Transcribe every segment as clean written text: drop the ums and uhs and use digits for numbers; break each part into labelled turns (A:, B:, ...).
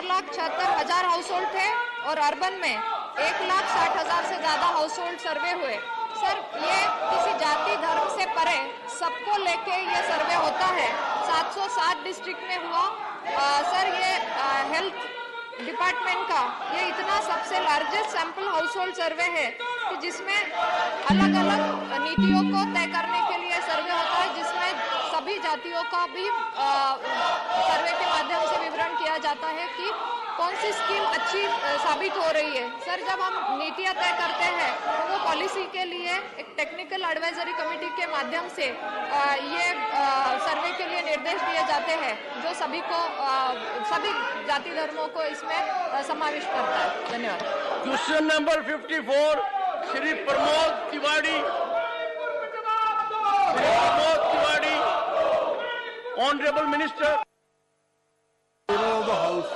A: 4,76,000 house hold थे और urban में 1,60,000 से ज्यादा हाउस होल्ड सर्वे हुए। सर, ये किसी जाति धर्म से परे सबको लेके ये सर्वे होता है। 707 डिस्ट्रिक्ट में हुआ। सर, ये हेल्थ डिपार्टमेंट का ये इतना सबसे लार्जेस्ट सैंपल हाउस होल्ड सर्वे है कि जिसमें अलग अलग नीतियों को तय करने के लिए सर्वे होता है, जिसमें सभी जातियों का भी सर्वे के माध्यम से विवरण किया जाता है कि कौन सी स्कीम अच्छी साबित हो रही है। सर, जब हम नीतियां तय करते हैं तो वो पॉलिसी के लिए एक टेक्निकल एडवाइजरी कमेटी के माध्यम से ये सर्वे के लिए निर्देश दिए जाते हैं, जो सभी जाति धर्मों को इसमें समाविष्ट करता है। धन्यवाद।
B: Question number 54 Shri Pramod Tiwari. Honourable minister
C: of the House.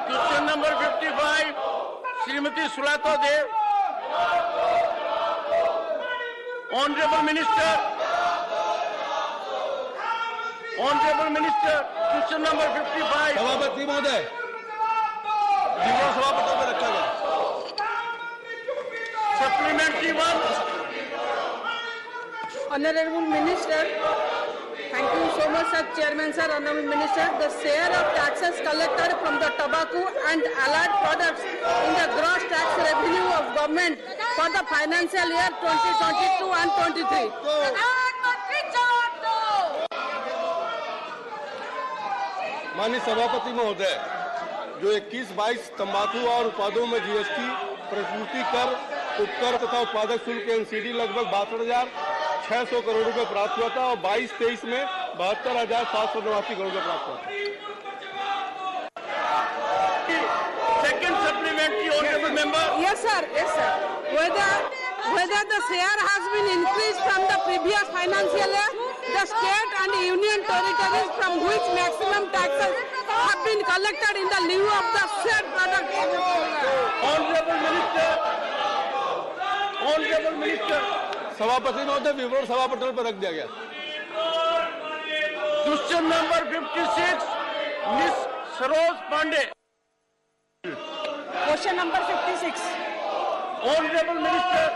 B: Question number 55 Shrimati Sulata Deo. Honourable minister question number 55।
C: सभापति महोदय, विवरण सभापति में रखा गया।
B: Supplementary 1।
D: Honorable Minister, thank you so much, sir. Chairman, sir. Honorable Minister, the share of taxes collected from the tobacco and allied products in the gross tax revenue of government for the financial year 2022 and 23.
C: माननीय सभापति महोदय, जो 21-22 तंबाकू और उत्पादों में GST, प्रस्तुति कर, उपकर तथा उत्पादक शुल्क एनसीडी लगभग 62,600 करोड़ रुपए प्राप्त हुआ था और 22-23 में 72,789 करोड़ रुपए प्राप्त हुआ था।
B: Second supplementary honourable member.
D: Yes, sir. Yes, sir. Whether the share has been increased from the previous financial year, the state and union territories from which maximum taxes have been collected in the lieu of the said product.
B: Honourable minister.
C: सभापति महोदय, विवरण सभापटल पर रख दिया गया।
B: Question number 56 miss Saroj Pande.
D: Question number 56.
B: Honourable minister.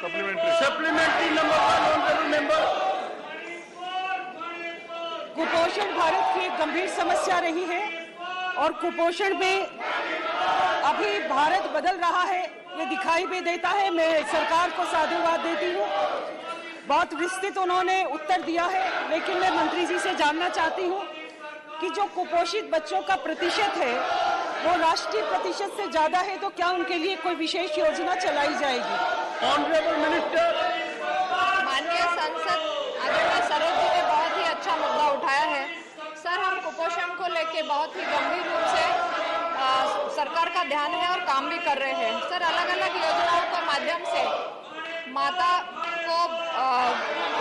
B: Supplementary number 1 honourable member.
D: कुपोषण भारत की एक गंभीर समस्या रही है और कुपोषण में अभी भारत बदल रहा है, ये दिखाई भी देता है। मैं सरकार को साधुवाद देती हूँ, बहुत विस्तृत उन्होंने उत्तर दिया है, लेकिन मैं मंत्री जी से जानना चाहती हूँ कि जो कुपोषित बच्चों का प्रतिशत है वो राष्ट्रीय प्रतिशत से ज्यादा है, तो क्या उनके लिए कोई विशेष योजना चलाई जाएगी?
B: Honourable minister.
A: माननीय सांसद आदरणीय सरोज जी ने बहुत ही अच्छा मुद्दा उठाया है। सर, हम कुपोषण को लेके बहुत ही गंभीर रूप से सरकार का ध्यान है और काम भी कर रहे हैं। सर, अलग अलग योजनाओं के माध्यम से माता को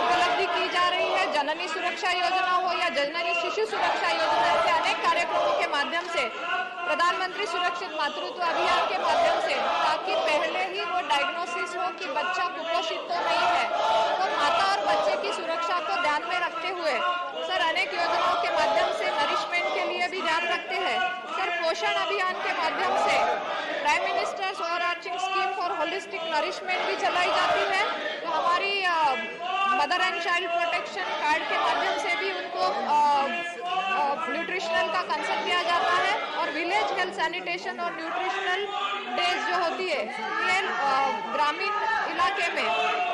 A: उपलब्धि की जा रही है। जननी सुरक्षा योजना हो या जननी शिशु सुरक्षा योजना, ऐसे अनेक कार्यक्रमों के माध्यम से, प्रधानमंत्री सुरक्षित मातृत्व अभियान के माध्यम से, ताकि पहले ही वो डायग्नोसिस हो कि बच्चा कुपोषित तो नहीं है, तो माता और बच्चे की सुरक्षा को ध्यान में रखते हुए सर अनेक योजनाओं के माध्यम से नरिशमेंट के लिए भी ध्यान रखते हैं। सर, पोषण अभियान के माध्यम से prime ministers overarching scheme for holistic nourishment भी चलाई जाती है। तो हमारी mother and child protection card के माध्यम से भी उनको न्यूट्रिशनल का कंसेप्ट दिया जाता है और विलेज हेल्थ सैनिटेशन और न्यूट्रिशनल डेज जो होती है, ये ग्रामीण इलाके में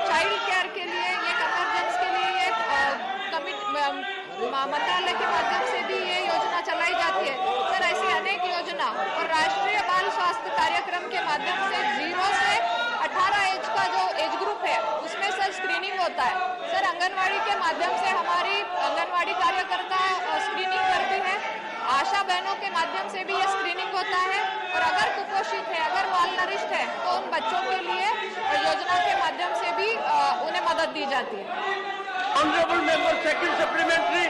A: चाइल्ड केयर के लिए, ये कन्वर्जेंस के लिए ये मंत्रालय के माध्यम से भी ये योजना चलाई जाती है। सर, ऐसी अनेक योजना और राष्ट्रीय बाल स्वास्थ्य कार्यक्रम के माध्यम से 0 से 18 एज का जो एज ग्रुप है उसमें सर स्क्रीनिंग होता है। सर, आंगनवाड़ी के माध्यम से हमारी आंगनवाड़ी कार्यकर्ता स्क्रीनिंग करती है, आशा बहनों के माध्यम से भी ये स्क्रीनिंग होता है और अगर कुपोषित है, अगर माल नरिष्ट है, तो उन बच्चों के लिए योजना के माध्यम से भी उन्हें मदद दी जाती है।
B: Honourable member second supplementary.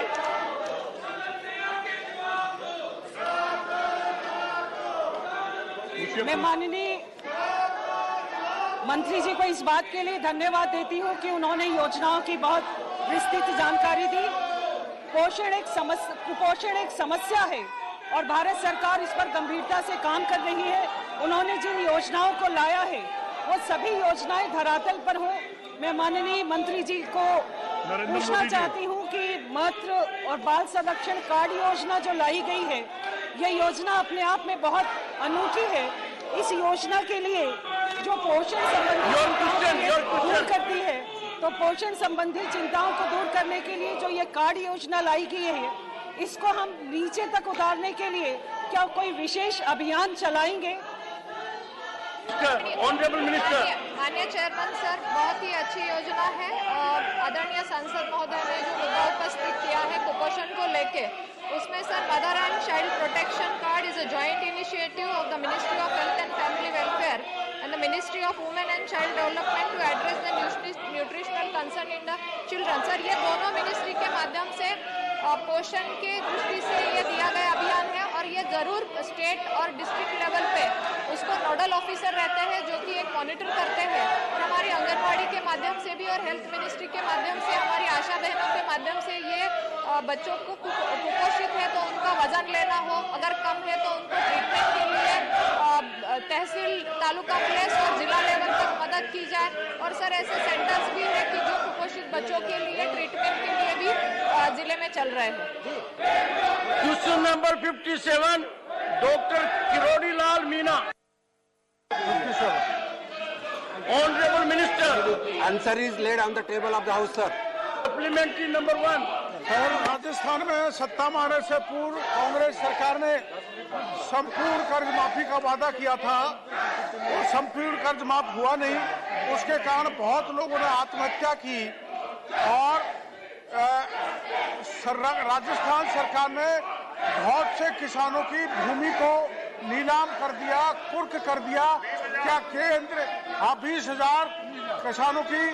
D: मैं मंत्री जी को इस बात के लिए धन्यवाद देती हूँ कि उन्होंने योजनाओं की बहुत विस्तृत जानकारी दी। कुपोषण एक समस्या है और भारत सरकार इस पर गंभीरता से काम कर रही है। उन्होंने जिन योजनाओं को लाया है वो सभी योजनाएं धरातल पर हों। मैं माननीय मंत्री जी को पूछना चाहती हूँ कि मातृ और बाल संरक्षण कार्ड योजना जो लाई गई है, ये योजना अपने आप में बहुत अनूठी है। इस योजना के लिए जो पोषण संबंधी चिंताओं दूर करती है, तो पोषण संबंधी चिंताओं को दूर करने के लिए जो ये कार्ड योजना लाई गई है, इसको हम नीचे तक उतारने के लिए क्या कोई विशेष अभियान चलाएंगे?
B: Honourable minister.
A: माननीय चेयरमैन सर, बहुत ही अच्छी योजना है। आदरणीय सांसद महोदय ने जो मुद्दा उपस्थित किया है कुपोषण को लेके, उसमें sir mother and child protection card is a joint initiative of the ministry of health and family welfare and the Ministry of Women and Child Development to address the nutritional concern in the children. Sir, ये दोनों ministry के माध्यम से पोषण के दृष्टि से ये दिया गया अभियान है और ये जरूर स्टेट और डिस्ट्रिक्ट लेवल पे उसको नोडल ऑफिसर रहते हैं जो कि एक मॉनिटर करते हैं। और हमारी आंगनबाड़ी के माध्यम से भी और हेल्थ मिनिस्ट्री के माध्यम से, हमारी आशा बहनों के माध्यम से ये बच्चों को कुपोषित है तो उनका वजन लेना हो, अगर कम है तो उनको ट्रीटमेंट के लिए तहसील, तालुका, प्लेस और जिला लेवल तक मदद की जाए। और सर ऐसे सेंटर्स भी है कि जो कुपोषित बच्चों के लिए ट्रीटमेंट के लिए भी जिले में चल रहे हैं।
B: Question number 57, doctor Kirodi Lal Meena.
C: 57.
B: Honourable minister.
E: Answer is laid on the table of the house sir.
B: Supplementary number 1।
F: और राजस्थान में सत्ता में आने से पूर्व कांग्रेस सरकार ने संपूर्ण कर्ज माफी का वादा किया था और संपूर्ण कर्ज माफ हुआ नहीं। उसके कारण बहुत लोगों ने आत्महत्या की और राजस्थान सरकार ने बहुत से किसानों की भूमि को नीलाम कर दिया, कुर्क कर दिया। क्या केंद्र 20,000 किसानों की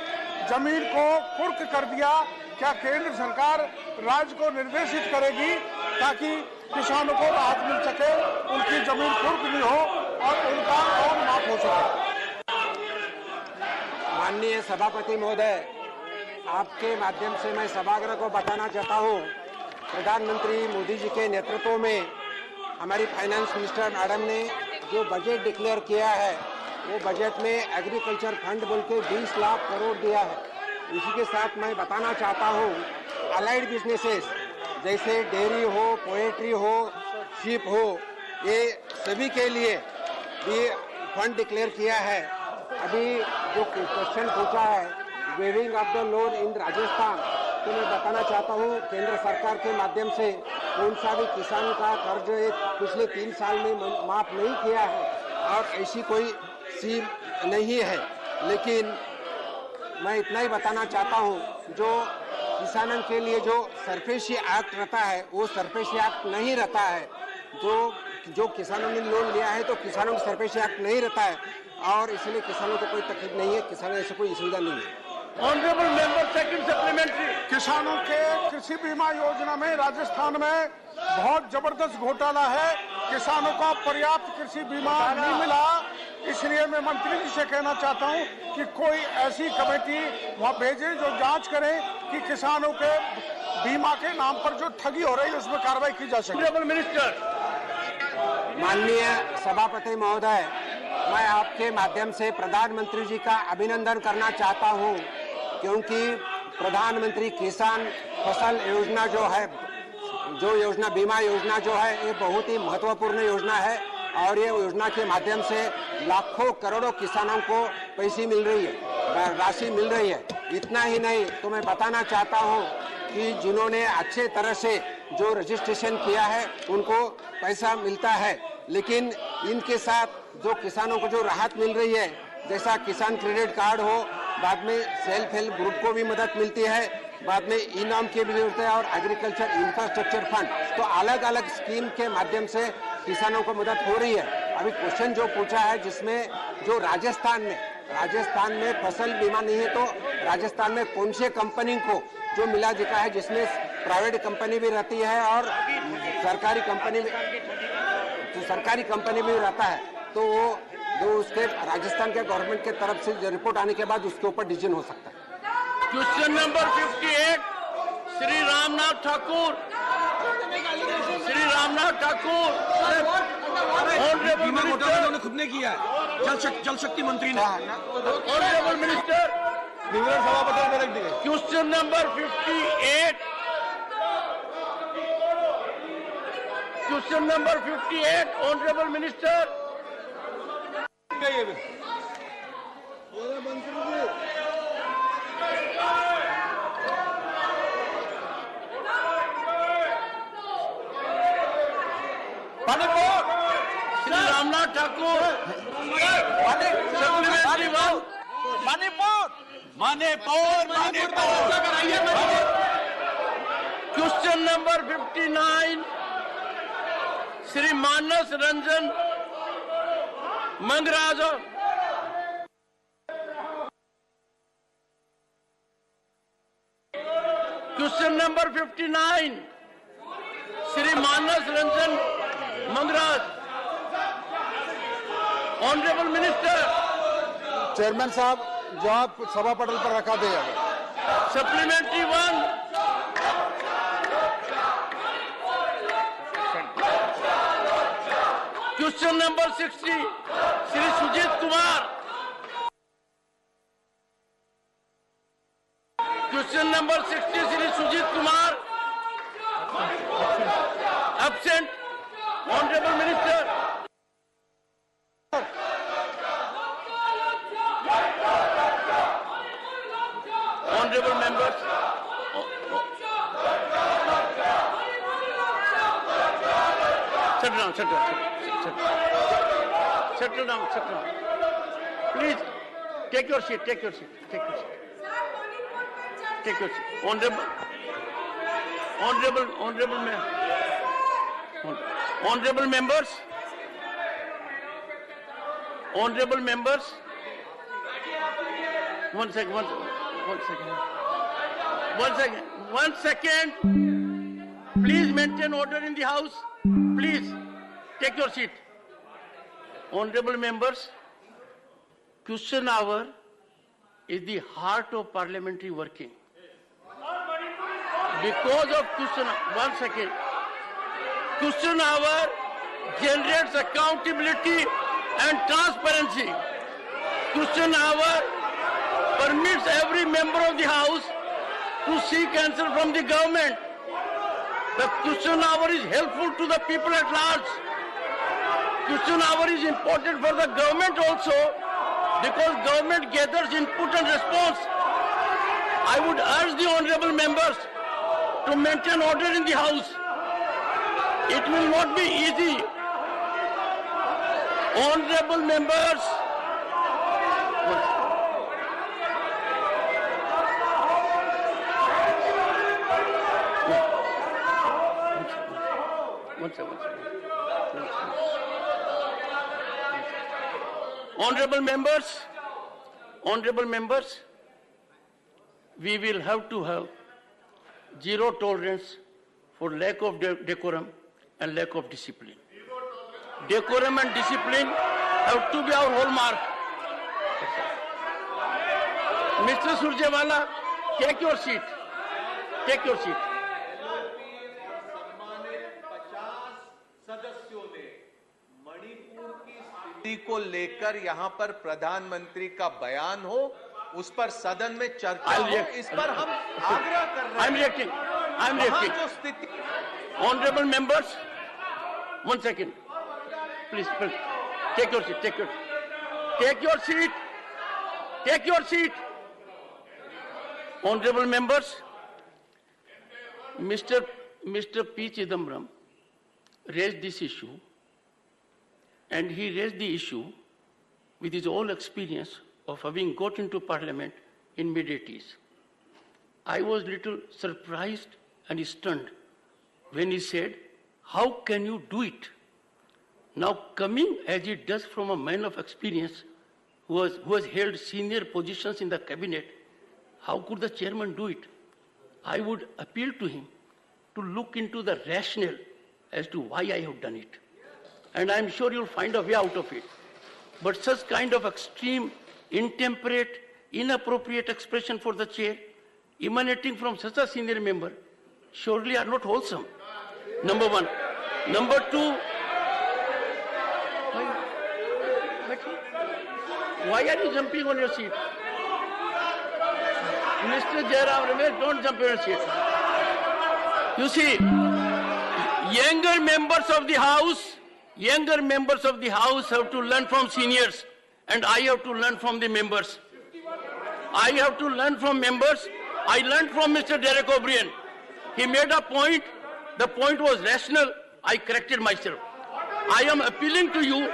F: जमीन को कुर्क कर दिया? क्या केंद्र सरकार राज्य को निर्देशित करेगी ताकि किसानों को राहत मिल सके, उनकी जमीन कुर्क नहीं हो और उनका लोन माफ हो सके?
E: माननीय सभापति महोदय, आपके माध्यम से मैं सभागृह को बताना चाहता हूं, प्रधानमंत्री मोदी जी के नेतृत्व में हमारी फाइनेंस मिनिस्टर मैडम ने जो बजट डिक्लेयर किया है, वो बजट में एग्रीकल्चर फंड बोल के 20 लाख करोड़ दिया है। इसी के साथ मैं बताना चाहता हूँ, अलाइड बिजनेसेस जैसे डेयरी हो, पोएट्री हो, शिप हो, ये सभी के लिए भी फंड डिक्लेयर किया है। अभी जो क्वेश्चन पूछा है waiving of the loan in Rajasthan, तो मैं बताना चाहता हूँ केंद्र सरकार के माध्यम से कौन सा भी किसान का कर्ज पिछले 3 साल में माफ नहीं किया है और ऐसी कोई स्कीम नहीं है। लेकिन मैं इतना ही बताना चाहता हूँ, जो किसानों के लिए जो सरफेसी एक्ट रहता है वो सरफेसी एक्ट नहीं रहता है। जो किसानों ने लोन लिया है तो किसानों को सरफेसी एक्ट नहीं रहता है और इसलिए किसानों को कोई तकलीफ नहीं है, किसानों ऐसे कोई सुविधा नहीं है।
B: Honourable member second supplementary.
F: किसानों के कृषि बीमा योजना में राजस्थान में बहुत जबरदस्त घोटाला है। किसानों को पर्याप्त कृषि बीमा नहीं मिला, इसलिए मैं मंत्री जी से कहना चाहता हूं कि कोई ऐसी कमेटी वहां भेजे जो जांच करे कि किसानों के बीमा के नाम पर जो ठगी हो रही है उसमें कार्रवाई की जा सके।
B: Honourable minister.
E: माननीय सभापति महोदय, मैं आपके माध्यम से प्रधानमंत्री जी का अभिनंदन करना चाहता हूं, क्योंकि प्रधानमंत्री किसान फसल योजना जो है, जो योजना बीमा योजना जो है, ये बहुत ही महत्वपूर्ण योजना है और ये योजना के माध्यम से लाखों करोड़ों किसानों को पैसे मिल रही है, राशि मिल रही है। इतना ही नहीं तो मैं बताना चाहता हूँ कि जिन्होंने अच्छे तरह से जो रजिस्ट्रेशन किया है उनको पैसा मिलता है, लेकिन इनके साथ जो किसानों को जो राहत मिल रही है, जैसा किसान क्रेडिट कार्ड हो, बाद में सेल्फ हेल्प ग्रुप को भी मदद मिलती है, बाद में इनाम के भी मिलते हैं और एग्रीकल्चर इंफ्रास्ट्रक्चर फंड, तो अलग अलग स्कीम के माध्यम से किसानों को मदद हो रही है। अभी क्वेश्चन जो पूछा है जिसमें जो राजस्थान में फसल बीमा नहीं है, तो राजस्थान में कौन से कंपनी को जो मिला दिखा है, जिसमें प्राइवेट कंपनी भी रहती है और सरकारी कंपनी भी रहता है, तो वो जो उसके राजस्थान के गवर्नमेंट के तरफ से जो रिपोर्ट आने के बाद उसके ऊपर डिसीजन हो सकता है।
B: Question number 58 Shri Ramnath Thakur. Shri Ramnath Thakur honourable minister
G: उन्होंने खुद ने किया है, जल शक्ति मंत्री ने।
B: ऑनरेबल मिनिस्टर
C: विवरण सभापति को रख दिए।
B: Question number 58 question number 58 honourable minister. Shri Ramnath Thakur supplementary one. Manipur question number 59 Shri Manas Ranjan Mangaraj. Question number 59 Shri Manas Ranjan Mangaraj. Honourable minister.
F: Chairman साहब, जवाब सभा पटल पर रखा दे।
B: Supplementary one. Question number 60 Shri Sujeet Kumar. Question number 60 Shri Sujeet Kumar absent. Honourable minister. Honorable members, settle down. Please take your seat. Take your seat. Honorable members. One second. Please maintain order in the house. Please take your seat. Honorable members, question hour is the heart of parliamentary working. Because of question hour generates accountability and transparency. Question hour permits every member of the house to seek answer from the government. The question hour is helpful to the people at large. Question hour is important for the government also because government gathers input and response. I would urge the honorable members to maintain order in the house. It will not be easy. Honorable members, one second. Honorable members, we will have to have zero tolerance for lack of decorum and lack of discipline. Decorum and discipline have to be our hallmark. Mr. Surjewala, take your seat. Take your seat.
H: को लेकर यहाँ पर प्रधानमंत्री का बयान हो, उस पर सदन में चर्चा हो, इस पर हम आग्रह कर रहे हैं।
B: I'm reacting.
H: जो स्थिति
B: Honorable members, 1 second. Please, take your seat. Take your seat. Honorable members, Mr. P. Chidambaram raised this issue, and he raised the issue with his own experience of having got into parliament in mid-80s. I was little surprised and stunned when he said, how can you do it? Now coming as it does from a man of experience who has held senior positions in the cabinet, how could the chairman do it? I would appeal to him to look into the rationale as to why I have done it. And I'm sure you'll find a way out of it. But such kind of extreme, intemperate, inappropriate expression for the chair, emanating from such a senior member, surely are not wholesome. Number one. Number two, why are you jumping on your seat? Mr. Jairam Ramesh, don't jump on your seat. You see, younger members of the House have to learn from seniors, and I have to learn from the members. I have to learn from members. I learned from Mr. Derek O'Brien. He made a point. The point was rational. I corrected myself. I am appealing to you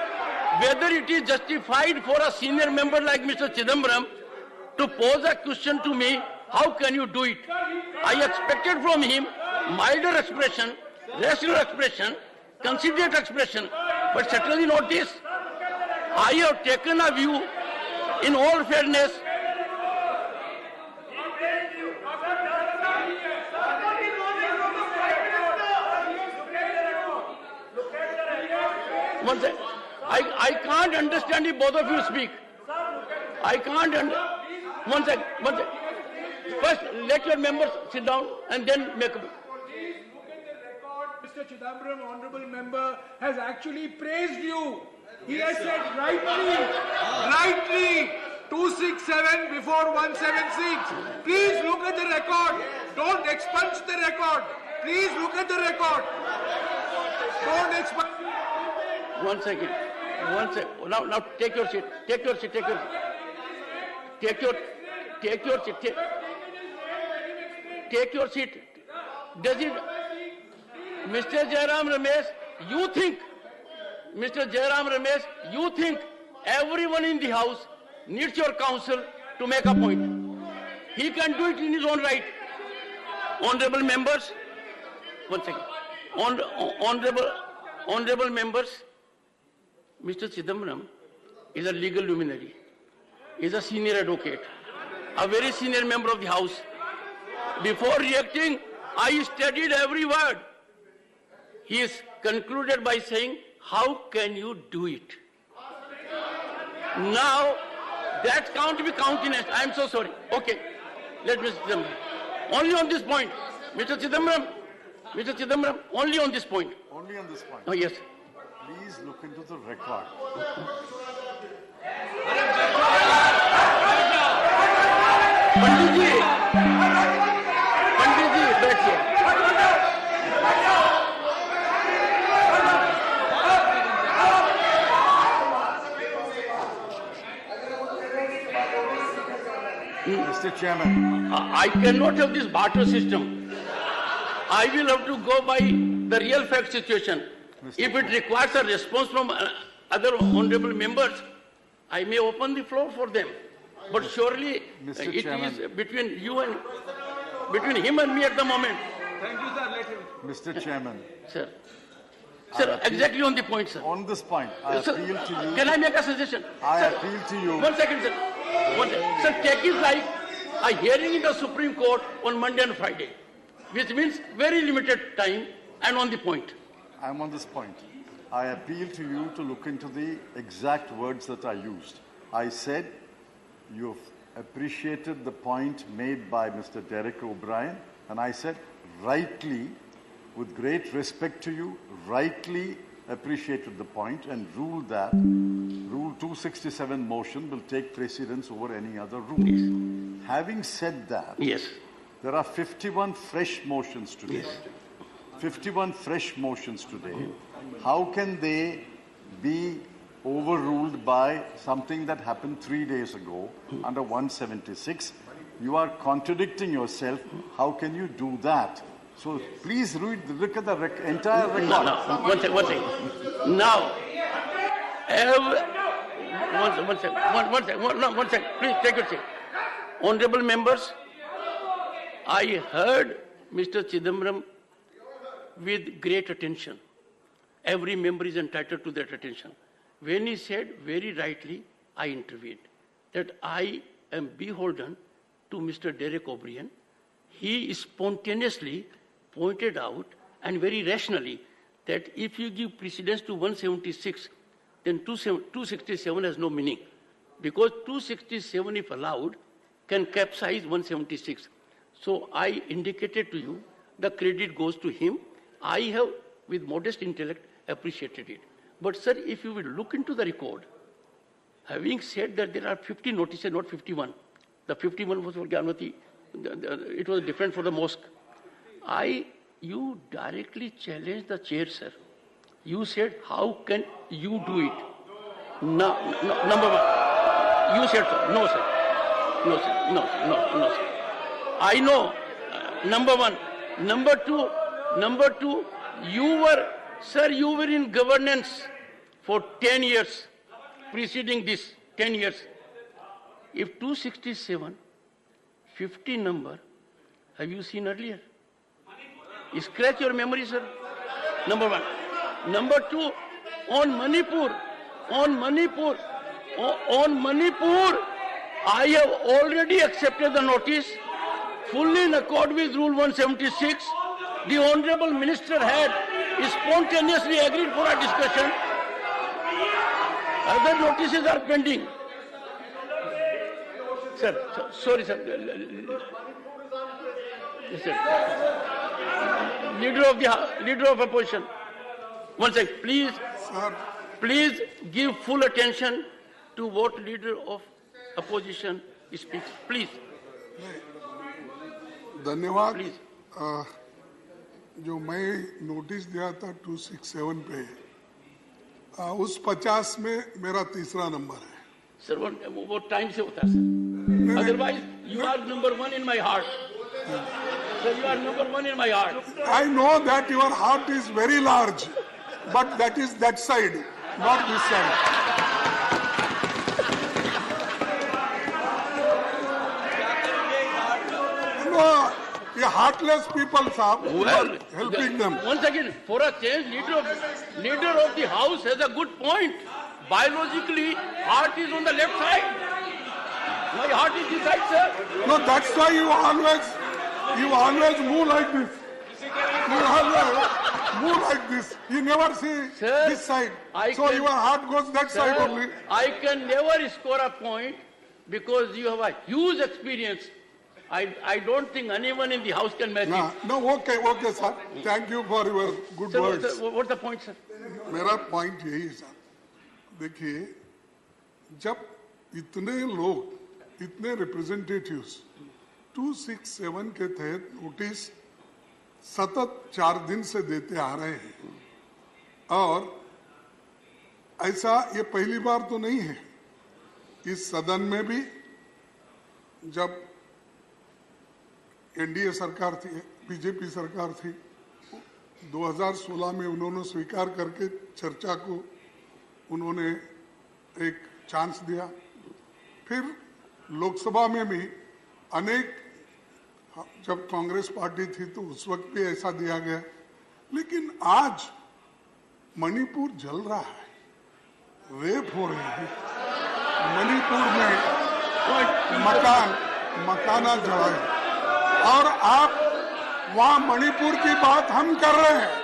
B: whether it is justified for a senior member like Mr. Chidambaram to pose a question to me, how can you do it? I expected from him milder expression, rational expression, considerate expression, but certainly not this. I have taken a view in all fairness. One second. I can't understand if both of you speak. I can't One second. First, let your members sit down and then make a...
F: Please look at the record. Mr. Chidambaram, honorable member, has actually praised you. He has said rightly, 267 before 176. Please look at the record. Don't expunge the record. Please look at the record. Don't expunge.
B: One second. Now take your seat. Take your seat. Does it, Mr. Jairam Ramesh, you think everyone in the House needs your counsel to make a point? He can do it in his own right. Honorable members, one second. Honorable members, Mr. Chidambaram is a legal luminary, is a senior advocate, a very senior member of the House. Before reacting, I studied every word. He is concluded by saying, how can you do it? Now, that can't be countenanced. I am so sorry. Okay, let Mr. Chidambaram. Only on this point. Mr. Chidambaram, only on this point.
I: Only on this point.
B: Oh, yes.
I: Please look into the record.
B: Pandit ji, बैठिए.
I: Mr. Chairman.
B: I cannot have this barter system. I will have to go by the real fact situation. If it requires a response from other honorable members, I may open the floor for them. But surely it is between you and between him and me at the moment.
F: Thank you, sir. Let him.
I: Mr. Chairman.
B: Sir, exactly on the point, sir.
I: On this point, I appeal to you.
B: Can I make a suggestion?
I: I
B: sir,
I: appeal to you.
B: 1 second, sir. Sir, take it like a hearing in the Supreme Court on Monday and Friday, which means very limited time and on the point.
I: I'm on this point. I appeal to you to look into the exact words that I used. I said you've appreciated the point made by Mr. Derek O'Brien, and I said rightly, with great respect to you, rightly appreciated the point and ruled that Rule 267 motion will take precedence over any other rule.
B: Yes.
I: Having said that,
B: Yes.
I: there are 51 fresh motions today.
B: Yes.
I: 51 fresh motions today. How can they be overruled by something that happened 3 days ago under 176? You are contradicting yourself. How can you do that? So please look at the entire record.
B: No, one second. Now, one second. Please take your seat. Honorable members, I heard Mr. Chidambaram with great attention. Every member is entitled to that attention. When he said very rightly, I intervened, that I am beholden to Mr. Derek O'Brien. He spontaneously pointed out, and very rationally, that if you give precedence to 176, then 267 has no meaning. Because 267, if allowed, can capsize 176. So I indicated to you, the credit goes to him. I have, with modest intellect, appreciated it. But sir, if you will look into the record, having said that there are 50 notices, not 51. The 51 was for Gyanmati. It was different for the mosque. You directly challenged the chair, sir. You said, how can you do it? No, number one. You said so. No, sir. No, sir. No, sir. I know. Number one. Number two, you were in governance for 10 years, preceding this, 10 years. If 267, 50 number, have you seen earlier? Scratch your memory, sir. Number one. Number two, on Manipur, I have already accepted the notice, fully in accord with Rule 176. The Honorable Minister had spontaneously agreed for a discussion. Other notices are pending. Sir, sorry, sir. Yes, sir. Leader of opposition. One second, please.
F: Sir.
B: Please give full attention to what Leader of Opposition speaks. Please.
F: धन्यवाद।
B: Please.
F: जो मैं notice दिया था 267 पे, उस 50 में मेरा तीसरा नंबर है।
B: Sir, वो टाइम से होता है sir. Otherwise, you are number one in my heart. Sir, you are number one in my heart.
F: I know that your heart is very large, but that is that side, not this side. No, the heartless people, sir,
B: Well,
F: helping them.
B: Once again, for a change, leader of the house has a good point. Biologically, heart is on the left side. My heart is this side, sir.
F: No, that's why you always move like this. You always move like this. You never see
B: Sir,
F: this side. So
B: can-
F: your heart goes that side
B: Sir,
F: only.
B: I can never score a point because you have a huge experience. I don't think anyone in the house can match it.
F: No, okay, sir. Thank you for your good
B: Sir,
F: words.
B: what's the point, sir?
F: मेरा point यही है sir, देखिए जब इतने लोग, इतने representatives 267 के तहत नोटिस सतत 4 दिन से देते आ रहे हैं और ऐसा ये पहली बार तो नहीं है। इस सदन में भी जब एनडीए सरकार थी, बीजेपी सरकार थी, 2016 में उन्होंने स्वीकार करके चर्चा को उन्होंने एक चांस दिया। फिर लोकसभा में भी अनेक, जब कांग्रेस पार्टी थी तो उस वक्त भी ऐसा दिया गया। लेकिन आज मणिपुर जल रहा है, रेप हो रहे हैं, मणिपुर में मकाना जलाए और आप वहां मणिपुर की बात हम कर रहे हैं,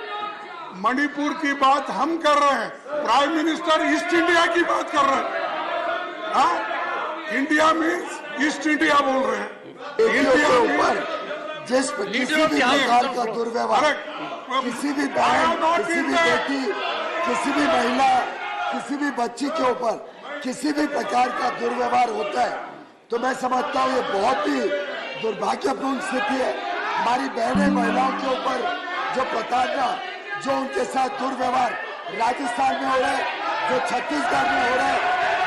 F: मणिपुर की बात हम कर रहे हैं, प्राइम मिनिस्टर ईस्ट इंडिया की बात कर रहे हैं। हाँ, इंडिया मीन्स ईस्ट इंडिया बोल रहे हैं। इंडिया के ऊपर
J: जिस किसी भी प्रकार का दुर्व्यवहार, किसी भी बहन, किसी भी बेटी, किसी भी महिला, किसी भी बच्ची के ऊपर किसी भी प्रकार का दुर्व्यवहार होता है तो मैं समझता हूँ ये बहुत ही दुर्भाग्यपूर्ण स्थिति है। हमारी बहनें, महिलाओं के ऊपर जो प्रताड़ना, जो उनके साथ दुर्व्यवहार राजस्थान में हो रहा है, जो छत्तीसगढ़ में हो रहा है,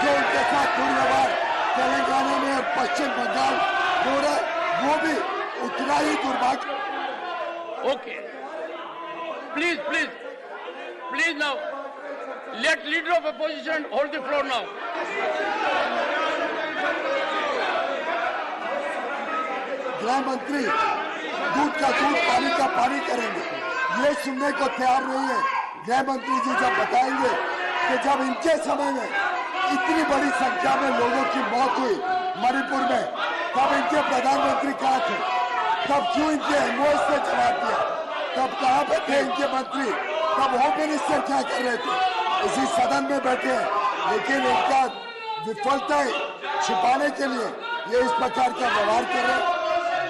J: जो उनके साथ दुर्व्यवहार तेलंगाना में और पश्चिम बंगाल हो रहा है, वो भी उतना ही दुर्भाग्य।
B: Okay. Please now. Let Leader of Opposition hold the floor now.
J: गृह मंत्री दूध का दूध, पानी का पानी करेंगे, ये सुनने को तैयार नहीं है। गृह मंत्री जी जब बताएंगे कि जब इनके समय में इतनी बड़ी संख्या में लोगों की मौत हुई मणिपुर में, तब इनके प्रधानमंत्री कहाँ थे? तब क्यों इनके एनवॉइस से जवाब दिया? तब कहाँ पे थे इनके मंत्री? तब होम मिनिस्टर क्या कर रहे थे? इसी सदन में बैठे हैं, लेकिन इनका विफलता छिपाने के लिए ये इस प्रकार का व्यवहार कर रहे हैं।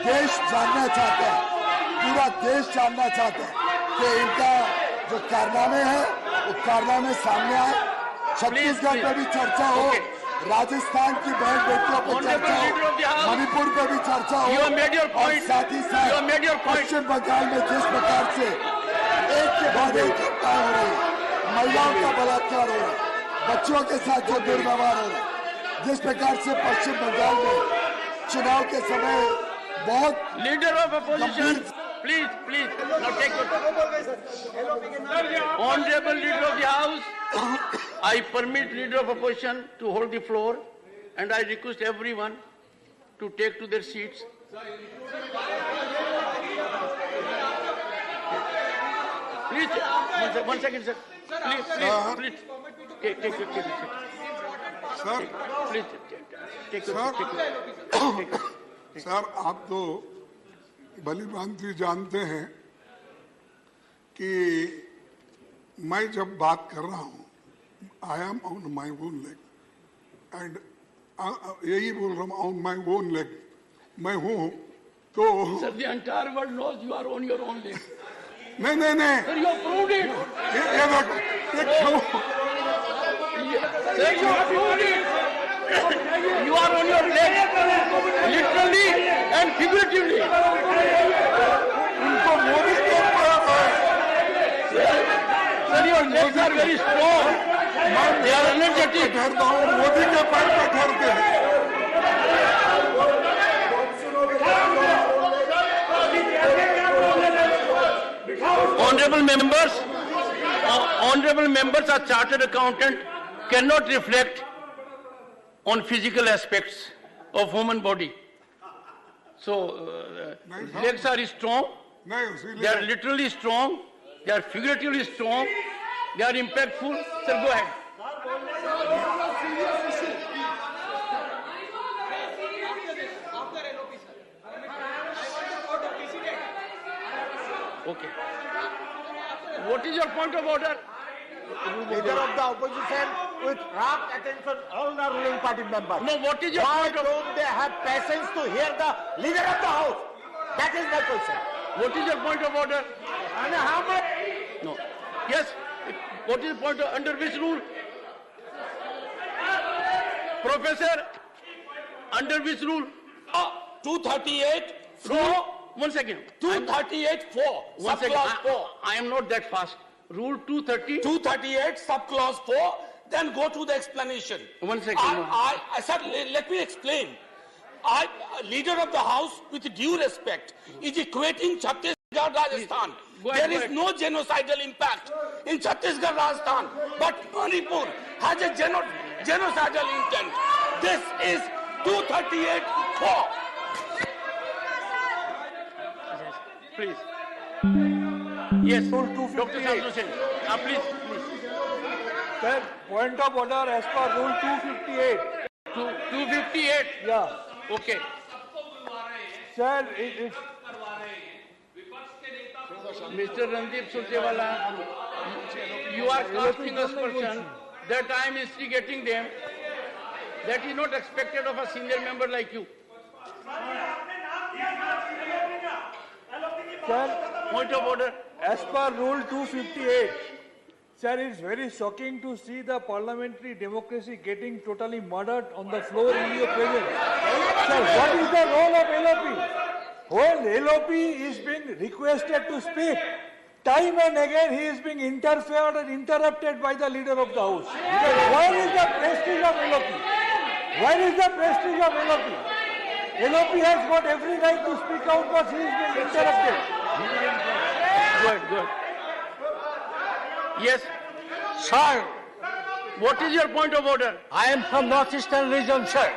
J: देश जानना चाहता है, पूरा देश जानना चाहता है कि इनका जो कारनामे हैं वो कारनामे सामने आए। छत्तीसगढ़ पे भी चर्चा हो, राजस्थान की बहन बेटियों पर चर्चा हो, मणिपुर पे भी चर्चा हो, और साथ ही साथ पश्चिम बंगाल में जिस प्रकार से एक के बाद एक घटनाएं हो रही, महिलाओं का बलात्कार हो रहा, बच्चों के साथ जो दुर्व्यवहार हो रहा, जिस प्रकार से पश्चिम बंगाल में चुनाव के समय बहुत
B: leader of opposition, please please not take honourable leader of the house, I permit leader of opposition to hold the floor, and I request everyone to take to their seats. Please, one second, sir. Please, take a seat.
F: Sir,
B: Please, take a seat.
F: Sir, आप तो भली भांति जानते हैं कि मैं जब बात कर रहा हूँ, I am on my own leg, and यही बोल रहा हूँ on my own leg, मैं हूँ तो
B: Sir, the entire world knows you are on your own leg.
F: नहीं
B: Sir, you have proved it.
F: ये देखो, ये क्यों?
B: Sir, you have proved it. You are on your leg, literally and figuratively.
F: उनको मोदी के ऊपर
B: Sir, your legs are very strong. They are energetic.
F: ठहरता हूँ, मोदी के पैर पे ठहरते हैं।
B: Honorable members, a chartered accountant cannot reflect on physical aspects of human body. So, legs are strong. They are literally strong. They are figuratively strong. They are impactful. Sir, go ahead. Okay. What is your point of order?
K: Leader of the opposition with rapt attention, all the ruling party members.
B: No, what is your
K: Why
B: point of order?
K: don't they have patience to hear the leader of the house? That is my question.
B: What is your point of order?
K: And how much?
B: No. Yes. What is the point of, under which rule? Professor, under which rule?
G: 238
B: Rule? 1 second.
G: 238 4.
B: One second.
G: Subclause 4.
B: I am not that fast. Rule 230.
G: 238 subclause 4. Then go to the explanation.
B: 1 second.
G: I said, let me explain. Leader of the house, with due respect, is equating Chhattisgarh, Rajasthan. There is no genocidal impact in Chhattisgarh, Rajasthan, but Manipur has a genocidal intent. This is 238 4.
B: Please. Yes. Dr. Sadhu Hussain. Please.
F: Sir, point of order as per rule 258.
B: 258?
F: Yeah.
B: Okay.
F: Sir, it's
B: Mr. Randeep Surjewala, you are casting aspersion that I am instigating them. That is not expected of a senior member like you.
F: Sir,
B: Point of order.
F: as per rule 258, sir, it's very shocking to see the parliamentary democracy getting totally murdered on the floor in your presence. Sir, what is the role of LOP? When LOP is being requested to speak, time and again he is being interfered and interrupted by the leader of the house. Where is the prestige of LOP? Where is the prestige of LOP? LOP has got every right to speak out, but he is being interrupted.
B: Good. Yes.
K: Sir,
B: What is your point of order?
K: I am from Northeastern region, sir.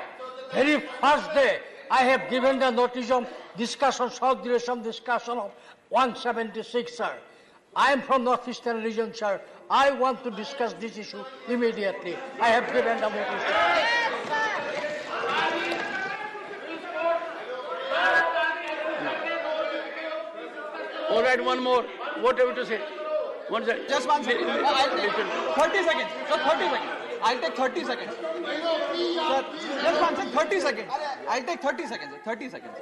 K: Very first day, I have given the notice of discussion, short duration discussion of 176, sir. I am from Northeastern region, sir. I want to discuss this issue immediately. I have given the notice.
B: All right, one more. What have you to say? One second.
L: Just one second. I'll take 30 seconds. Sir, 30 seconds. I'll take 30 seconds. Sir, just one second. 30 seconds. I'll take 30 seconds. 30 seconds.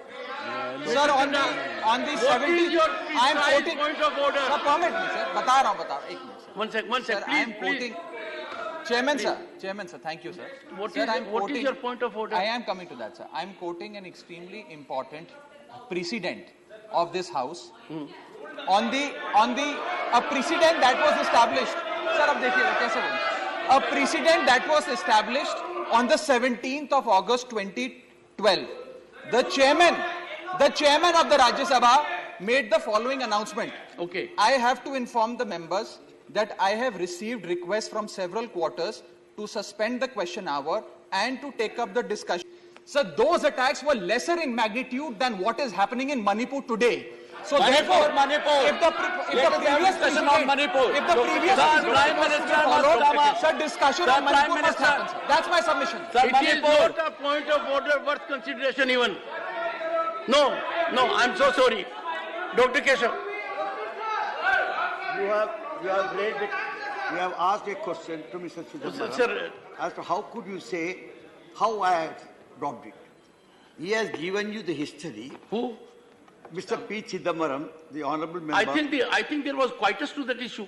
L: Sir, on the 70, I am quoting.
B: Point of order.
L: Sir, permit me, sir. बता रहा हूँ. एक minute.
B: One sec.
L: Sir, I am quoting. Chairman, sir. Thank you, sir.
B: What is your point of order?
L: I am coming to that, sir. I am quoting an extremely important precedent of this House on a precedent that was established. Sir, अब देखिए कैसे बोलूं. A precedent that was established on the 17th of August 2012. The chairman of the Rajya Sabha made the following announcement.
B: Okay.
L: I have to inform the members that I have received requests from several quarters to suspend the question hour and to take up the discussion. So those attacks were lesser in magnitude than what is happening in Manipur today. So therefore, if the previous discussion on Manipur, if the previous Prime Minister followed, sir, discussion on Manipur must happen, sir. That's my submission.
B: It is not a point of order worth consideration even. No, I'm so sorry. Dr. Keshav.
M: You have asked a question to Mr. Chidambaram
B: Sir,
M: as to how could you say how I have dropped it. He has given you the history.
B: Who?
M: Mr. P. Chidambaram, the honourable member.
B: I think there was quietus to that issue.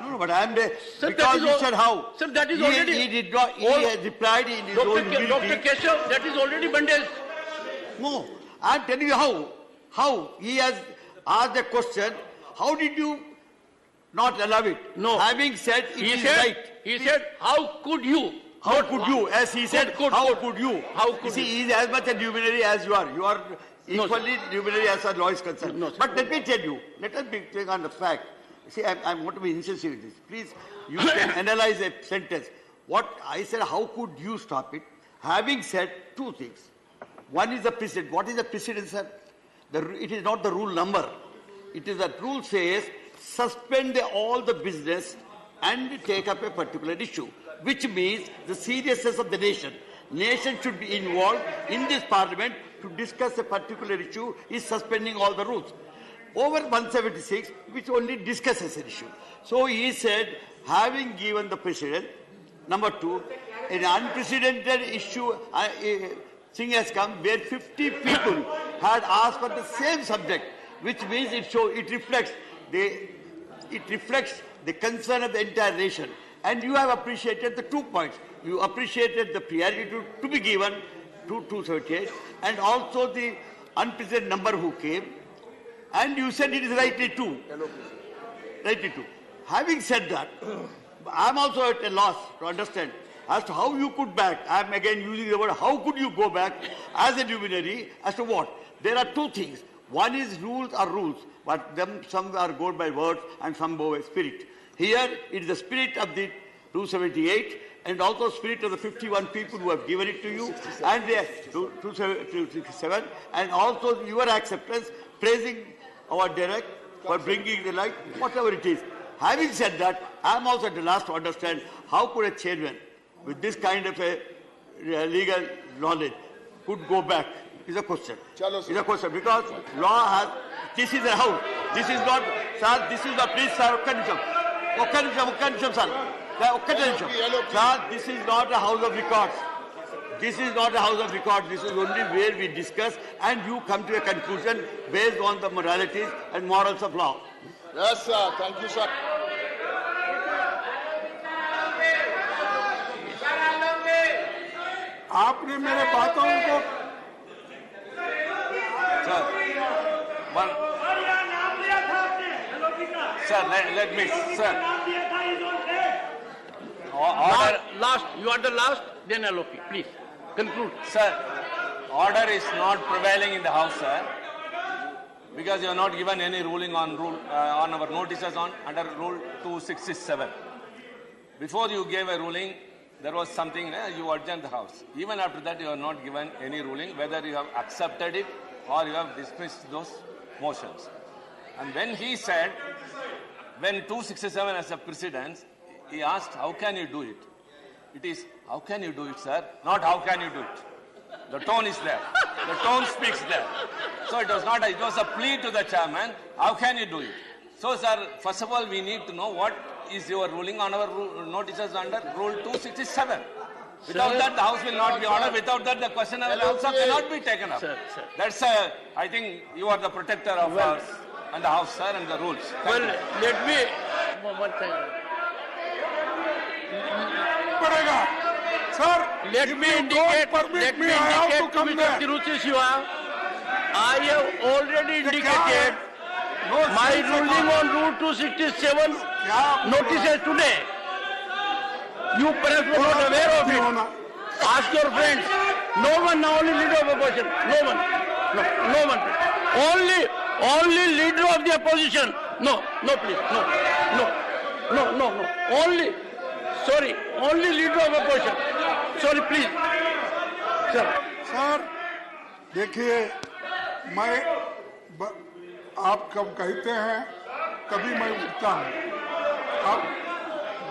M: No, but I am there.
B: Sir,
M: because you said how.
B: Sir, that is already.
M: He did not. He has replied in his own humility.
B: Dr. Keshav, that is already bandaged.
M: No, I am telling you how. How he has asked a question. How did you not allow it?
B: No.
M: Having said it is right.
B: He said, how could you?
M: How could you? As he said, how could you?
B: How could
M: you? See, he is as much a luminary as you are. You are equally luminary as far as law is concerned.
B: No,
M: but let me tell you, let us be clear on the fact. See, I want to be incisive with this. Please, you can analyze a sentence. What I said, how could you stop it? Having said two things. One is the precedent. What is the precedent, sir? It is not the rule number. It is that rule says, suspend all the business and take up a particular issue, which means the seriousness of the nation. Nation should be involved in this parliament to discuss a particular issue, is suspending all the rules. Over 176, which only discusses an issue. So he said, having given the precedent, number two, an unprecedented issue thing has come where 50 people had asked for the same subject, which means it reflects the concern of the entire nation. And you have appreciated the 2 points. You appreciated the priority to be given to 238 and also the unprecedented number who came. And you said it is rightly too. Rightly too. Having said that, I am also at a loss to understand as to how you could back. I am again using the word, how could you go back as a luminary as to what? There are two things. One is rules are rules, but some are go by words and some go by spirit. Here, it is the spirit of the 278 and also spirit of the 51 people who have given it to you and the 267 and also your acceptance, praising our Derek for bringing the light, whatever it is. Having said that, I am also at the last to understand how could a chairman with this kind of a legal knowledge could go back is a question. Is a question because law has, this is a house. This is not, sir, this is the please, sir, sir, this is not a house of records. This is not a house of records. This is only where we discuss and you come to a conclusion based on the moralities and morals of law.
F: Yes, sir. Thank you, sir. आपने मेरे बातों को
B: Sir, let me, sir. Order. Last, you are the last, then LOP. Please, conclude.
N: Sir, order is not prevailing in the House, sir, because you have not given any ruling on our notices under Rule 267. Before you gave a ruling, there was something, you adjourned the House. Even after that, you have not given any ruling, whether you have accepted it or you have dismissed those motions. And when he said, when 267 as a precedence, he asked, how can you do it? It is, how can you do it, sir? Not how can you do it. The tone is there. The tone speaks there. So it was not, it was a plea to the chairman, how can you do it? So, sir, first of all, we need to know what is your ruling on our notices under Rule 267. Without that, the House will not be ordered. Without that, the question also cannot be taken up.
B: Sir.
N: That's, I think, you are the protector of us and the House, sir, and the rules.
B: Well, let me... One thing.
F: Sir,
B: let me indicate to Mr. Tiruchi Siva, I have already indicated my ruling on Rule 267 notices today. You perhaps were not aware of it. Ask your friends. No one, now only leader of opposition. No one. No one. Only leader of the opposition. No, please. No. Only leader of opposition. Sorry, please.
F: Sir, देखिए, मैं आप कब कहते हैं, कभी मैं उठता हूँ। अब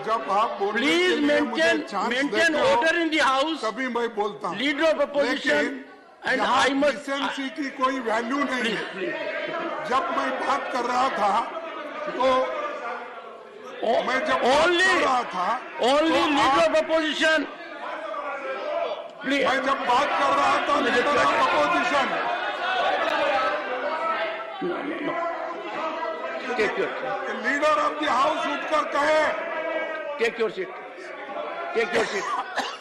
F: जब आप बोलने के लिए मुझे चांस देते हो,
B: order in the house.
F: कभी मैं बोलता हूँ।
B: Leader of opposition and I must.
F: Decency की कोई वैल्यू नहीं है। जब मैं बात कर रहा था, तो मैं जब
B: only
F: leader
B: of opposition. Please.
F: मैं जब बात कर रहा था leader of opposition, leader of the house उठकर कहे,
B: Take your seat.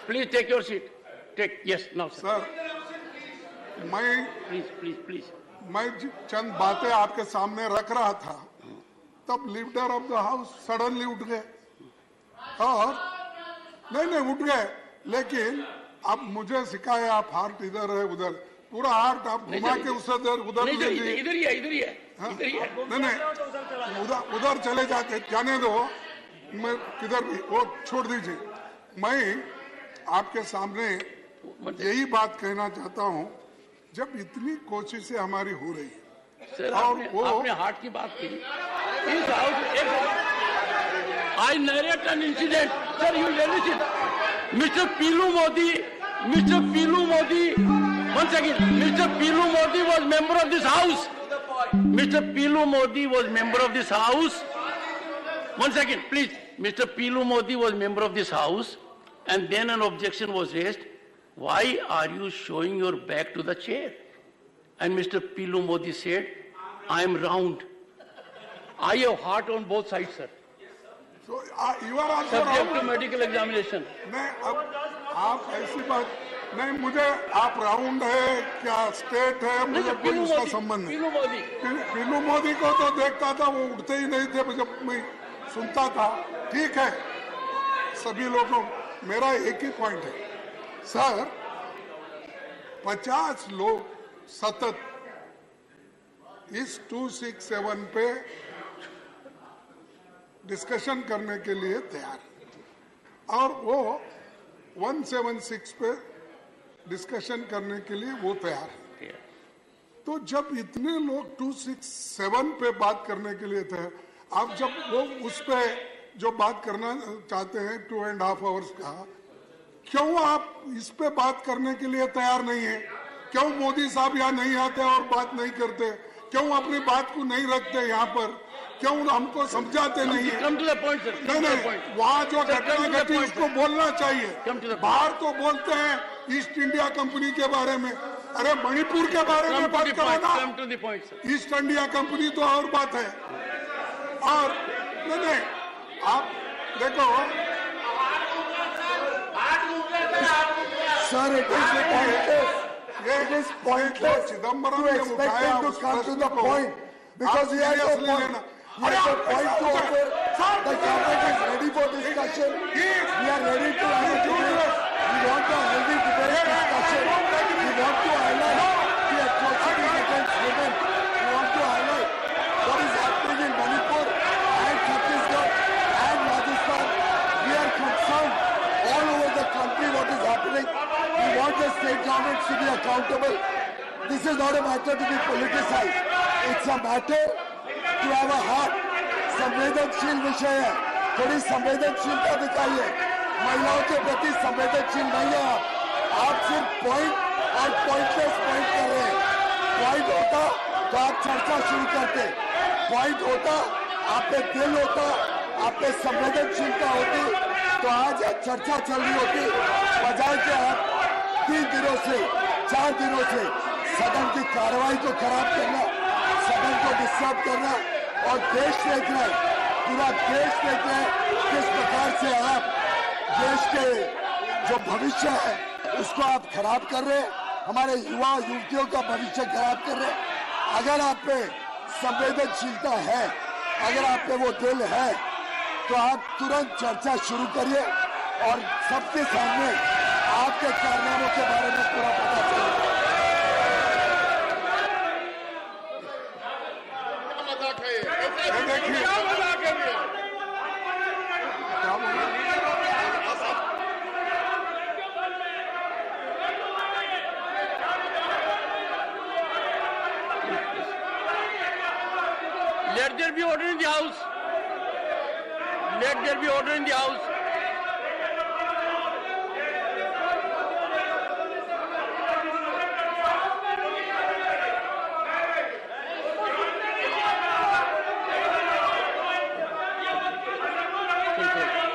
B: Please take your seat. Yes, now, sir.
F: Sir, मैं
B: Please.
F: मैं चंद बातें आपके सामने रख रहा था, तब leader of the house suddenly उठ गए और नहीं उठ गए, लेकिन आप मुझे सिखाए, आप हार्ट इधर है उधर, पूरा हार्ट आप घुमा के उधर
B: इधर ही है।
F: नहीं उधर चले जाने दो, मैं किधर भी वो छोड़ दीजिए। मैं आपके सामने यही बात कहना चाहता हूँ, जब इतनी कोशिशें हमारी हो रही है
B: सर, आपने हार्ट की बात की। I narrate an incident. Sir, you listen. Mr. Pilu Modi, once again, Mr. Pilu Modi was member of this house. Mr. Pilu Modi was member of this house. Once again, please. Mr. Pilu Modi was member of this house, and then an objection was raised. Why are you showing your back to the chair? And Mr. Pilu Modi said, I am round. I have heart on both sides, sir.
F: So, you are also
B: subject
F: round?
B: to medical examination.
F: नहीं, अब आप ऐसी बात नहीं, मुझे आप round है क्या स्टेट है, मुझे कोई उसका संबंध नहीं। पिलू मोदी को तो देखता था, वो उठते ही नहीं थे जब मैं सुनता था। ठीक है, सभी लोगों, मेरा एक ही पॉइंट है सर, 50 लोग सतत इस 267 पे डिस्कशन करने के लिए तैयार है और वो 176 पे डिस्कशन करने के लिए वो तैयार है। तो जब इतने लोग 267 पे बात करने के लिए थे, आप जब वो उस पे जो बात करना चाहते हैं 2.5 आवर्स का, क्यों आप इस पे बात करने के लिए तैयार नहीं है? क्यों मोदी साहब यहाँ नहीं आते और बात नहीं करते? क्यों अपनी बात को नहीं रखते यहाँ पर? क्यों हमको समझाते नहीं है? नहीं, वहाँ जो घटना घटी उसको बोलना चाहिए। बाहर तो बोलते हैं ईस्ट इंडिया कंपनी के बारे में, अरे मणिपुर के बारे में बात करो ना। ईस्ट इंडिया कंपनी तो और बात है। और नहीं, आप देखो
J: sir, it is pointless to expect him to come to the point because he has no point. He has a point to offer. The cabinet is ready for discussion. We are ready to have a debate. We want a healthy debate discussion. We want to highlight the atrocities against women. We want to highlight what is happening in Manipur and Chhattisgarh and Rajasthan. We are concerned all over the country what is happening. We want the state governments to be accountable. This is not a matter to be politicized. It's a matter to have a heart. संवेदनशील विषय है, थोड़ी संवेदनशीलता दिखाइए। महिलाओं के प्रति संवेदनशील नहीं है आप सिर्फ पॉइंट और पॉइंटलेस पॉइंट कर रहे हैं। पॉइंट होता तो आप चर्चा शुरू करते, पॉइंट होता आप पे दिल होता, आप पे संवेदनशीलता होती तो आज चर्चा चल रही होती, बजाय कि आप 3 दिनों से 4 दिनों से सदन की कार्रवाई को खराब करना, सदन को डिस्टर्ब करना, और देश देख रहा है, पूरा देश देख रहा है किस प्रकार से आप देश के जो भविष्य है उसको आप खराब कर रहे हैं, हमारे युवा युवतियों का भविष्य खराब कर रहे हैं। अगर आप पे संवेदनशीलता है, अगर आप पे वो दिल है, तो आप तुरंत चर्चा शुरू करिए और सबके सामने आपके कारनामों के बारे में पूरा पता चले।
B: Let there be order in the house. Let there be order in the house. Control.